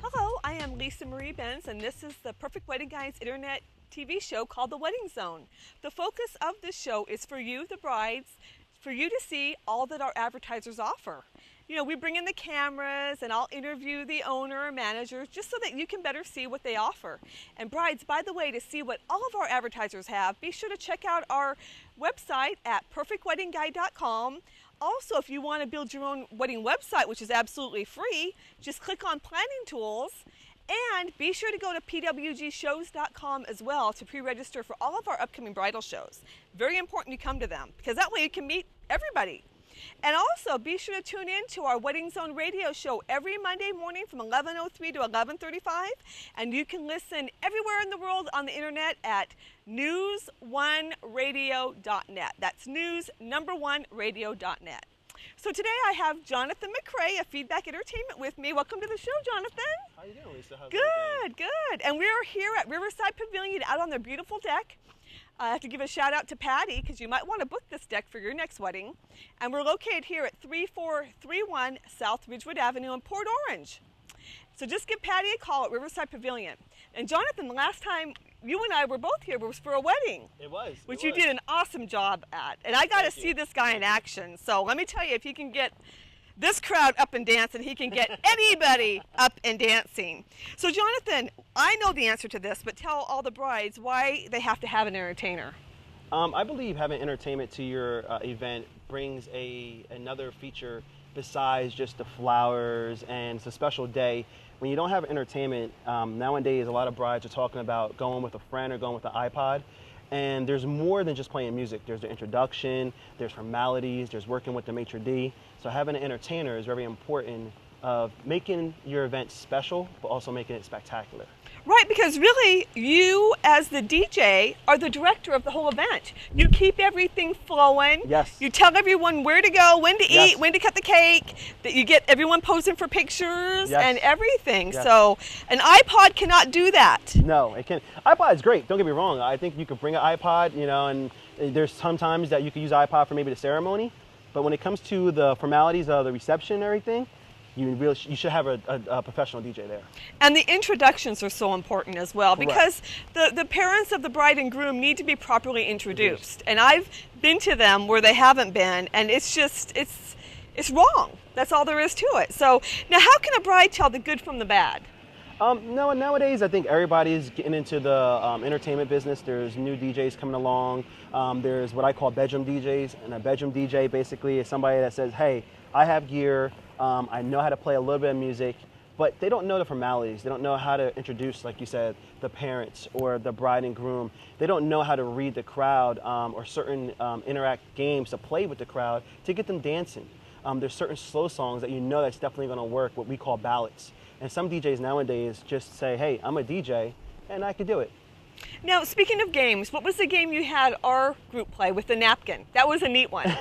Hello, I am Lisa Marie Benz, and this is the Perfect Wedding Guide's internet TV show called The Wedding Zone. The focus of this show is for you, the brides, for you to see all that our advertisers offer. You know, we bring in the cameras and I'll interview the owner or managers just so that you can better see what they offer. And brides, by the way, to see what all of our advertisers have, be sure to check out our website at perfectweddingguide.com. Also, if you want to build your own wedding website, which is absolutely free, just click on Planning Tools. And be sure to go to pwgshows.com as well to pre-register for all of our upcoming bridal shows. Very important you come to them because that way you can meet everybody. And also be sure to tune in to our Wedding Zone radio show every Monday morning from 11:03 to 11:35. And you can listen everywhere in the world on the internet at news1radio.net. That's news1radio.net. So today I have Jonathan McCrae of Feedback Entertainment with me. Welcome to the show, Jonathan. How you doing, Lisa? How's Good, everything? good. And we're here at Riverside Pavilion out on their beautiful deck. I have to give a shout out to Patty because you might want to book this deck for your next wedding. And we're located here at 3431 South Ridgewood Avenue in Port Orange. So just give Patty a call at Riverside Pavilion. And Jonathan, the last time you and I were both here was for a wedding. It was. Which you did an awesome job at. And I got to see this guy in action. So let me tell you, if he can get this crowd up and dancing, he can get anybody up and dancing. So Jonathan, I know the answer to this, but tell all the brides why they have to have an entertainer. I believe having entertainment to your event brings another feature besides just the flowers, and it's a special day. When you don't have entertainment, nowadays a lot of brides are talking about going with a friend or going with an iPod. And there's more than just playing music. There's the introduction, there's formalities, there's working with the maitre d'. So having an entertainer is very important of making your event special, but also making it spectacular. Right, because really, you as the DJ are the director of the whole event. You keep everything flowing. Yes. You tell everyone where to go, when to Yes. eat, when to cut the cake, that you get everyone posing for pictures Yes. and everything. Yes. So an iPod cannot do that. No, it can't. iPod is great, don't get me wrong. I think you could bring an iPod, you know, and there's sometimes that you could use iPod for maybe the ceremony, but when it comes to the formalities of the reception and everything, you should have a professional DJ there. And the introductions are so important as well, Correct. because the parents of the bride and groom need to be properly introduced. And I've been to them where they haven't been, and it's just, it's wrong. That's all there is to it. So now how can a bride tell the good from the bad? No, nowadays I think everybody's getting into the entertainment business. There's new DJs coming along. There's what I call bedroom DJs, and a bedroom DJ basically is somebody that says, hey, I have gear, I know how to play a little bit of music, but they don't know the formalities. They don't know how to introduce, like you said, the parents or the bride and groom. They don't know how to read the crowd or certain interact games to play with the crowd to get them dancing. There's certain slow songs that you know that's definitely going to work, what we call ballads. And some DJs nowadays just say, hey, I'm a DJ, and I could do it. Now, speaking of games, what was the game you had our group play with the napkin? That was a neat one.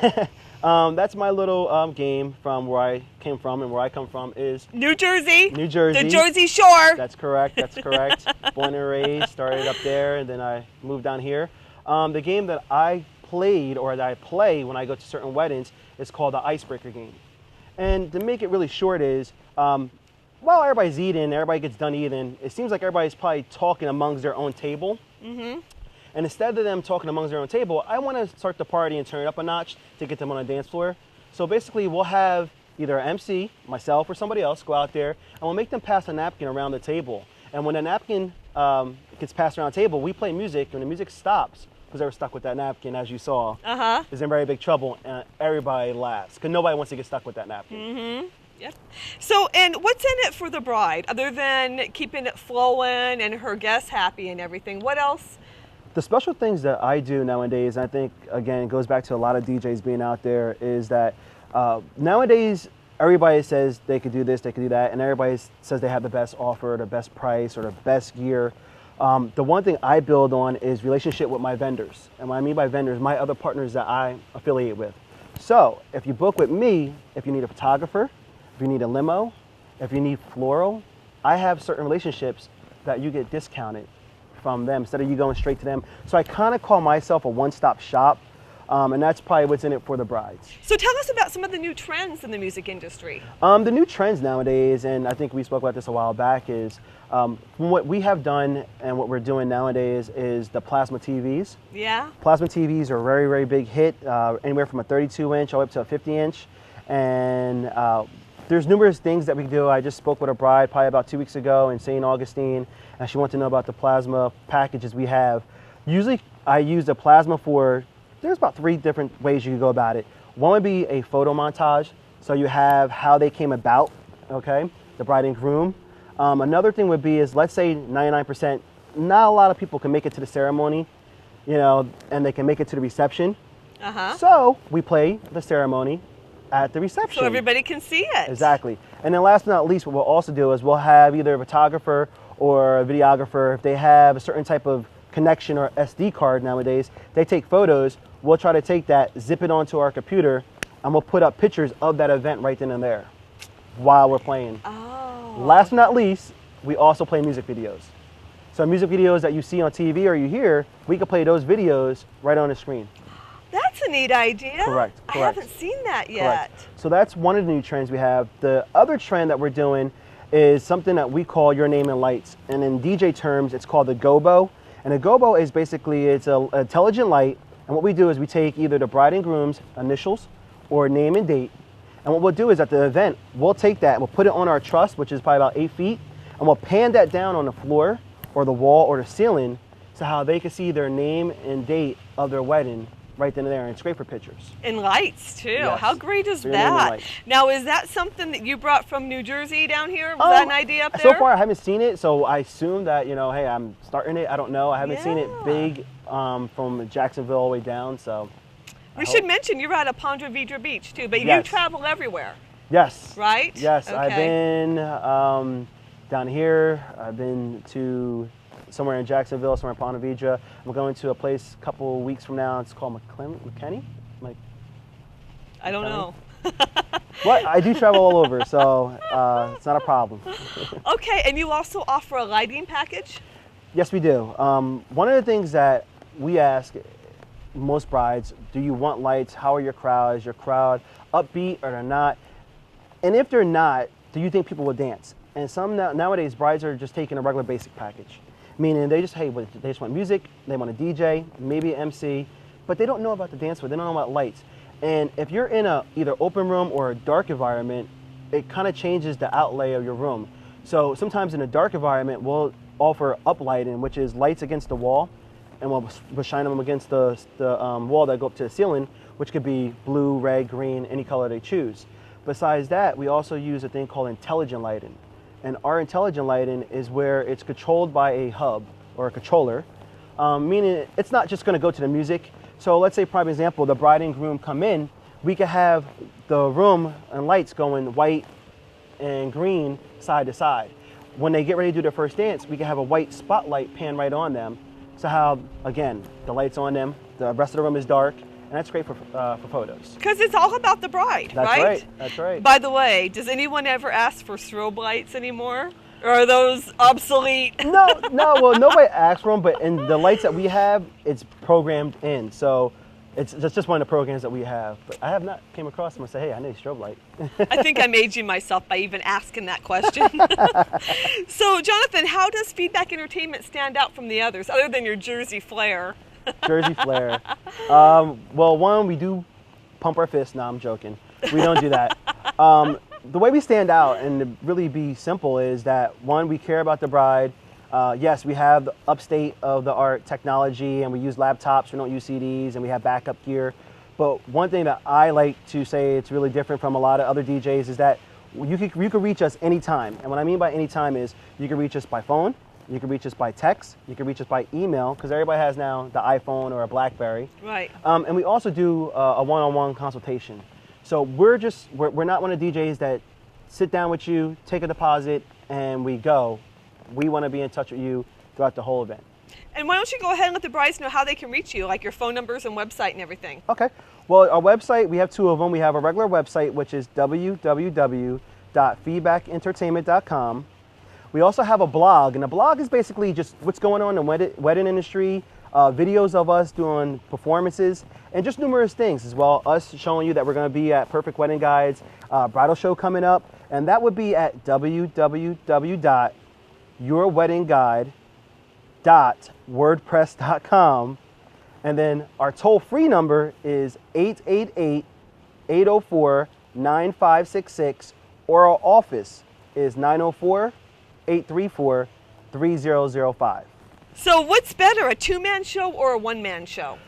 That's my little game from where I came from, and where I come from is New Jersey. New Jersey. The Jersey Shore. That's correct. That's correct. Born and raised, started up there, and then I moved down here. The game that I played, or that I play when I go to certain weddings, is called the icebreaker game. And to make it really short is, while everybody's eating, everybody gets done eating, it seems like everybody's probably talking amongst their own table. Mm-hmm. And instead of them talking amongst their own table, I want to start the party and turn it up a notch to get them on a dance floor. So basically, we'll have either an MC, myself, or somebody else go out there, and we'll make them pass a napkin around the table. And when the napkin gets passed around the table, we play music. When the music stops, because they were stuck with that napkin, as you saw, is in very big trouble, and everybody laughs, because nobody wants to get stuck with that napkin. Mm-hmm. Yep. So, and what's in it for the bride, other than keeping it flowing and her guests happy and everything? What else? The special things that I do nowadays, I think, again, it goes back to a lot of DJs being out there, is that nowadays everybody says they could do this, they could do that, and everybody says they have the best offer, the best price, or the best gear. The one thing I build on is relationship with my vendors. And what I mean by vendors, my other partners that I affiliate with. So if you book with me, if you need a photographer, if you need a limo, if you need floral, I have certain relationships that you get discounted from them instead of you going straight to them. So I kind of call myself a one-stop shop And that's probably what's in it for the brides. So tell us about some of the new trends in the music industry. The new trends nowadays, and I think we spoke about this a while back, is from what we have done and what we're doing nowadays is the plasma TVs. Yeah. Plasma TVs are a very, very big hit, anywhere from a 32-inch all the way up to a 50-inch. And there's numerous things that we do. I just spoke with a bride probably about 2 weeks ago in St. Augustine, and she wanted to know about the plasma packages we have. Usually I use the plasma for, there's about 3 different ways you can go about it. One would be a photo montage, so you have how they came about, okay, the bride and groom. Another thing would be is, let's say 99%, not a lot of people can make it to the ceremony, you know, and they can make it to the reception. So we play the ceremony at the reception. So everybody can see it. Exactly. And then last but not least, what we'll also do is we'll have either a photographer or a videographer, if they have a certain type of connection or SD card nowadays, they take photos. We'll try to take that, zip it onto our computer, and we'll put up pictures of that event right then and there while we're playing. Oh. Last but not least, we also play music videos. So music videos that you see on TV or you hear, we can play those videos right on the screen. That's a neat idea. Correct. I haven't seen that yet. Correct. So that's one of the new trends we have. The other trend that we're doing is something that we call Your Name and Lights. And in DJ terms, it's called the gobo. And a gobo is basically, it's an intelligent light. And what we do is we take either the bride and groom's initials or name and date. And what we'll do is at the event, we'll take that and we'll put it on our truss, which is probably about 8 feet. And we'll pan that down on the floor or the wall or the ceiling so how they can see their name and date of their wedding right then and there, and it's great for pictures. And lights too. Yes. How great is So your name and that? lights. Now, is that something that you brought from New Jersey down here? Was that an idea up there? So far, I haven't seen it, so I assume that, you know, hey, I'm starting it. I don't know. I haven't seen it Yeah. big from Jacksonville all the way down, so. We should mention you're out of Ponte Vedra Beach too, but you Yes. travel everywhere, Yes. right? Yes, Okay. I've been down here. I've been to somewhere in Jacksonville, somewhere in Ponte Vedra. I'm going to a place a couple weeks from now. It's called McKinney? I don't know. But I do travel all over, so it's not a problem. Okay, and you also offer a lighting package? Yes, we do. One of the things that we ask most brides, do you want lights? How are your crowd? Is your crowd upbeat or they're not? And if they're not, do you think people will dance? And some nowadays, brides are just taking a regular basic package. Meaning they just, hey, they just want music, they want a DJ, maybe an MC, but they don't know about the dance floor, they don't know about lights. And if you're in a either open room or a dark environment, it kind of changes the outlay of your room. So sometimes in a dark environment, we'll offer uplighting, which is lights against the wall, and we'll shine them against the wall that go up to the ceiling, which could be blue, red, green, any color they choose. Besides that, we also use a thing called intelligent lighting. And our intelligent lighting is where it's controlled by a hub or a controller, meaning it's not just going to go to the music. So let's say, prime example, the bride and groom come in, we could have the room and lights going white and green side to side. When they get ready to do their first dance, we can have a white spotlight pan right on them. So how, again, the light's on them, the rest of the room is dark, and that's great for photos. Because it's all about the bride, That's right? right, that's right. By the way, does anyone ever ask for strobe lights anymore? Or are those obsolete? No, well, nobody asks for them, but in the lights that we have, it's programmed in. So that's just one of the programs that we have. But I have not came across them and say, hey, I need a strobe light. I think I made you myself by even asking that question. So, Jonathan, how does Feedback Entertainment stand out from the others, other than your Jersey flair? Jersey flair. Well, one, we do pump our fists. No, I'm joking. We don't do that. The way we stand out and to really be simple is that, one, we care about the bride. Yes, we have the upstate of the art technology and we use laptops, we don't use CDs, and we have backup gear. But one thing that I like to say it's really different from a lot of other DJs is that you can reach us anytime. And what I mean by anytime is you can reach us by phone, you can reach us by text, you can reach us by email, because everybody has now the iPhone or a BlackBerry. Right. And we also do a one-on-one consultation. So we're not one of the DJs that sit down with you, take a deposit, and we go. We want to be in touch with you throughout the whole event. And why don't you go ahead and let the brides know how they can reach you, like your phone numbers and website and everything. Okay. Well, our website, we have two of them. We have a regular website, which is www.feedbackentertainment.com. We also have a blog, and the blog is basically just what's going on in the wedding industry, videos of us doing performances, and just numerous things as well. Us showing you that we're going to be at Perfect Wedding Guides bridal show coming up, and that would be at www.yourweddingguide.wordpress.com. And then our toll-free number is 888-804-9566, or our office is 904-834-3005. So what's better, a two-man show or a one-man show?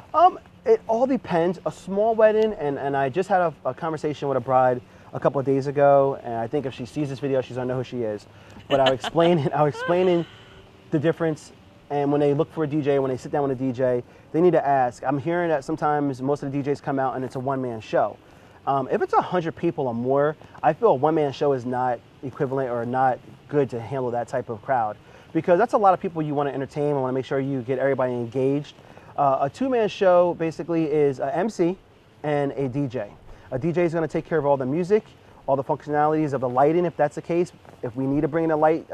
It all depends. A small wedding, and I just had a conversation with a bride a couple of days ago, and I think if she sees this video, she's gonna know who she is. But I was explaining the difference, and when they look for a DJ, when they sit down with a DJ, they need to ask. I'm hearing that sometimes most of the DJs come out and it's a one-man show. If it's 100 people or more, I feel a one-man show is not equivalent or not good to handle that type of crowd, because that's a lot of people you want to entertain and want to make sure you get everybody engaged. A two-man show basically is an MC and a DJ. A DJ is going to take care of all the music, all the functionalities of the lighting, if that's the case. If we need to bring in a light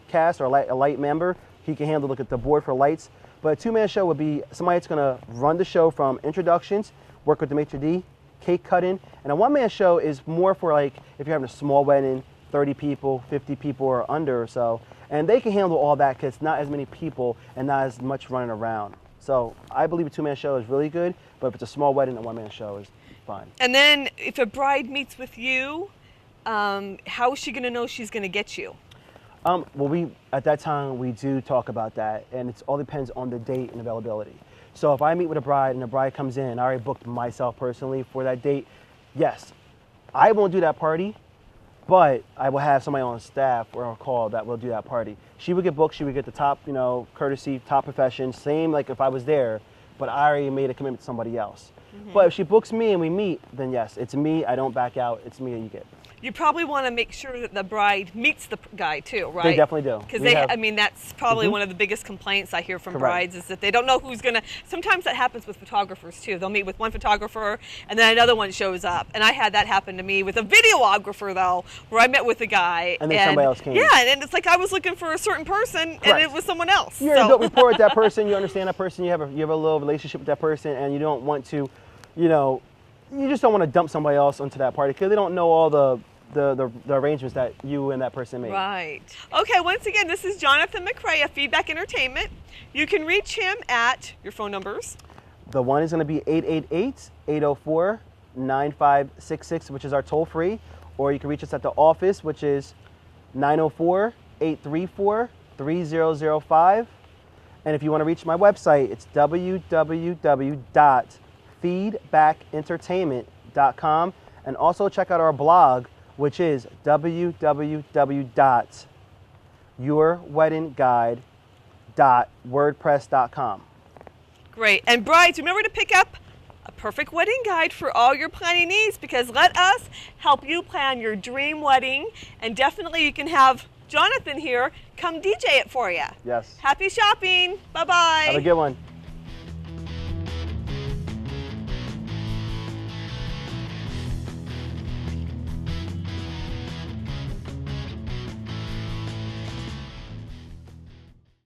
cast or a light member, he can handle the board for lights. But a two-man show would be somebody that's going to run the show from introductions, work with the maitre d', cake cutting. And a one-man show is more for, like, if you're having a small wedding, 30 people, 50 people or under or so. And they can handle all that because it's not as many people and not as much running around. So I believe a two-man show is really good, but if it's a small wedding, a one-man show is fine. And then if a bride meets with you, how is she going to know she's going to get you? Well, at that time, we do talk about that, and it all depends on the date and availability. So if I meet with a bride and the bride comes in, I already booked myself personally for that date, yes, I won't do that party, but I will have somebody on staff or on call that will do that party. She would get booked, she would get the top, courtesy, top profession, same like if I was there, but I already made a commitment to somebody else. Mm-hmm. But if she books me and we meet, then yes, it's me, I don't back out, it's me and you get. You probably want to make sure that the bride meets the guy too, right? They definitely do. Because that's probably one of the biggest complaints I hear from brides is that they don't know who's going to, sometimes that happens with photographers too. They'll meet with one photographer and then another one shows up. And I had that happen to me with a videographer though, where I met with a guy. And then somebody else came. Yeah, and it's like I was looking for a certain person and it was someone else. You're in a good rapport with that person, you understand that person, you have a little relationship with that person, and you don't want to, you just don't want to dump somebody else onto that party because they don't know all the arrangements that you and that person made. Right. Okay, once again, this is Jonathan McRae of Feedback Entertainment. You can reach him at your phone numbers. The one is going to be 888-804-9566, which is our toll-free, or you can reach us at the office, which is 904-834-3005. And if you want to reach my website, it's www.feedbackentertainment.com, and also check out our blog, which is www.yourweddingguide.wordpress.com. Great. And brides, remember to pick up a perfect wedding guide for all your planning needs, because let us help you plan your dream wedding. And definitely you can have Jonathan here come DJ it for you. Yes. Happy shopping. Bye-bye. Have a good one.